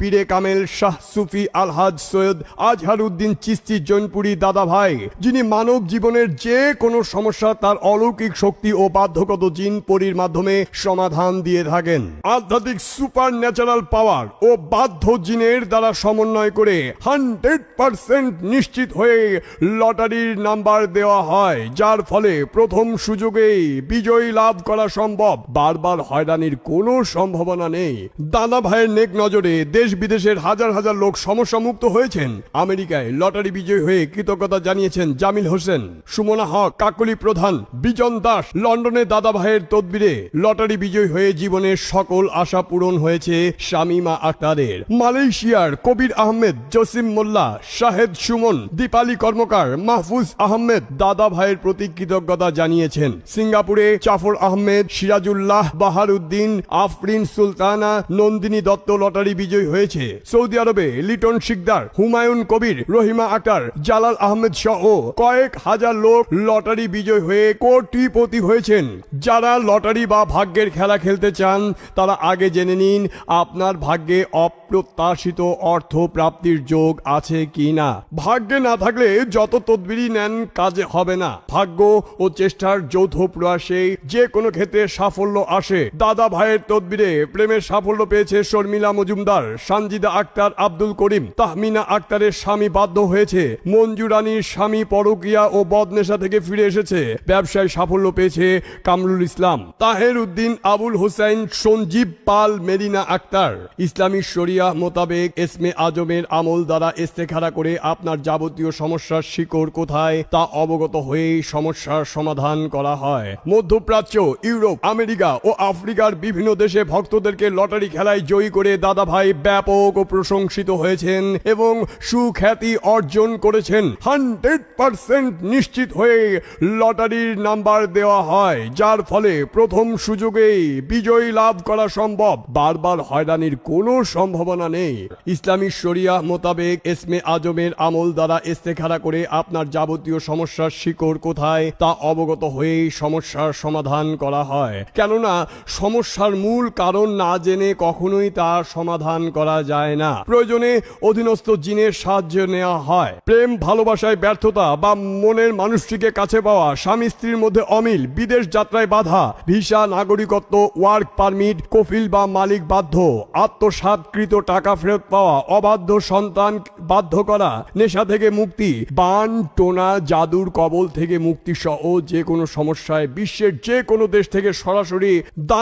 পীরে কামেল শাহ সুফি আলহাজ সৈয়দ আজহারউদ্দিন চিশতি জৈনপুরী দাদা ভাই, যিনি মানব জীবনের যে কোনো সমস্যা তার অলৌকিক শক্তি ও বাধ্যগত জিন পরীর মাধ্যমে সমাধান দিয়ে থাকেন। আধ্যাত্মিক সুপার ন্যাচারাল পাওয়ার ও বাধ্য জিনের দ্বারা সমন্বয় করে 100% নিশ্চিত হয়ে লটারির নাম্বার দেওয়া হয়, যার ফলে প্রথম সুযোগেই বিজয়ী লাভ করা সম্ভব। বারবার হয়রানির কোনো সম্ভাবনা নেই। দাদা ভাইয়ের নেক নজরে দেশ বিদেশের হাজার হাজার লোক সমস্যা মুক্ত হয়েছেন। আমেরিকায় লটারি বিজয়ী হয়ে কৃতজ্ঞতা জানিয়েছেন জামিল হোসেন, সুমনা হক, কাকলি প্রধান, বিজন দাস। লন্ডনে দাদা ভাইয়ের তদবিরে লটারি বিজয়ী হয়ে জীবনের সকল আশা পূরণ হয়েছে শামিমা আক্তারের। মালয়েশিয়ার কবির আহমেদ, জসিম মোল্লা, শাহেদ সুমন, দীপালি কর্মকার, মাহফুজ আহমেদ দাদা ভাইয়ের প্রতি কৃতজ্ঞতা জানিয়েছেন। সিঙ্গাপুরে জাফর আহমেদ, সিরাজুল্লাহ, বাহারউদ্দিন, আফরিন সুলতানা, নন্দিনী দত্ত লটারি বিজয়ী হয়েছে। সৌদি আরবে লিটন শিকদার, হুমায়ুন কবির, রহিমা আক্তার, জালাল আহমেদ সহ কয়েক হাজার লোক লটারি বিজয়ী হয়ে কোটিপতি হয়েছেন। যারা লটারি বা ভাগ্যের খেলা খেলতে চান তারা আগে জেনে নিন আপনার ভাগ্যে অপ্রত্যাশিত অর্থ প্রাপ্তির যোগ আছে কিনা। ভাগ্যে না থাকলে যত তদবিরই নেন কাজে হবে না। ভাগ্য ও চেষ্টার যৌথ প্রয়াসে যে কোনো ক্ষেত্রে সাফল্য আসে। দাদা ভাইয়ের তদবিরে প্রেমের সাফল্য পেয়েছে শর্মিলা মজুমদার, সানজিদা আক্তার, আব্দুল করিম। তাহমিনা আক্তারের স্বামী বাধ্য হয়েছে। মঞ্জু রানীর স্বামী পরকীয়া ও বদনেশা থেকে ফিরে এসেছে। ব্যবসায় সাফল্য পেয়েছে কামরুল ইসলাম। তাহের উদ্দিন, আবুল হোসেন, সঞ্জীব পাল, মেরিনা আক্তার। ইসলামী শরিয়া মোতাবেক এসমে আজমের আমল দ্বারা ইস্তেখারা করে আপনার যাবতীয় সমস্যার শিকড় কোথায় তা অবগত হয়েই সমস্যার সমাধান করা হয়। মধ্যপ্রাচ্য, ইউরোপ, আমেরিকা ও আফ্রিকার বিভিন্ন দেশে ভক্তদেরকে লটারি খেলায় জয়ী করে দাদা ভাই ব্যাপক ও প্রশংসিত হয়েছেন এবং সুখ্যাতি অর্জন করেছেন। 100% নিশ্চিত হয়ে লটারির নাম্বার দেওয়া হয়, যার ফলে প্রথম সুযোগেই বিজয়ী লাভ করা সম্ভব। বারবার হয়রানির কোনো সম্ভাবনা নেই। ইসলামী শরিয়া মোতাবেক এসমে আজমের আমল দ্বারা ইস্তেখারা করে আপনার যাবতীয় সমস্যার শিকড় কোথায় তা অবগত হয়েই সমস্যার সমাধান করা হয়। কেননা সমস্যার মূল কারণ না জেনে কখনোই তার সমাধান করা যায় না। প্রয়োজনে অধীনস্থ জিনের সাহায্য নেওয়া হয়। প্রেম ভালোবাসায় ব্যর্থতা বা মনের মানুষটিকে কাছে পাওয়া, স্বামী স্ত্রীর মধ্যে অমিল, বিদেশ যাত্রায় বাধা, ভিসা, নাগরিকত্ব, ওয়ার্ক পারমিট, কফিল বা মালিক বাধ্য, আত্মসাৎকৃত টাকা ফেরত পাওয়া, অবাধ্য সন্তান বাধ্য করা, নেশা থেকে মুক্তি, বান টোনা জাদুর কবল থেকে মুক্তি সহ যে কোনো সমস্যায় বিশ্বের যে কোনো দেশ থেকে সরাসরি দান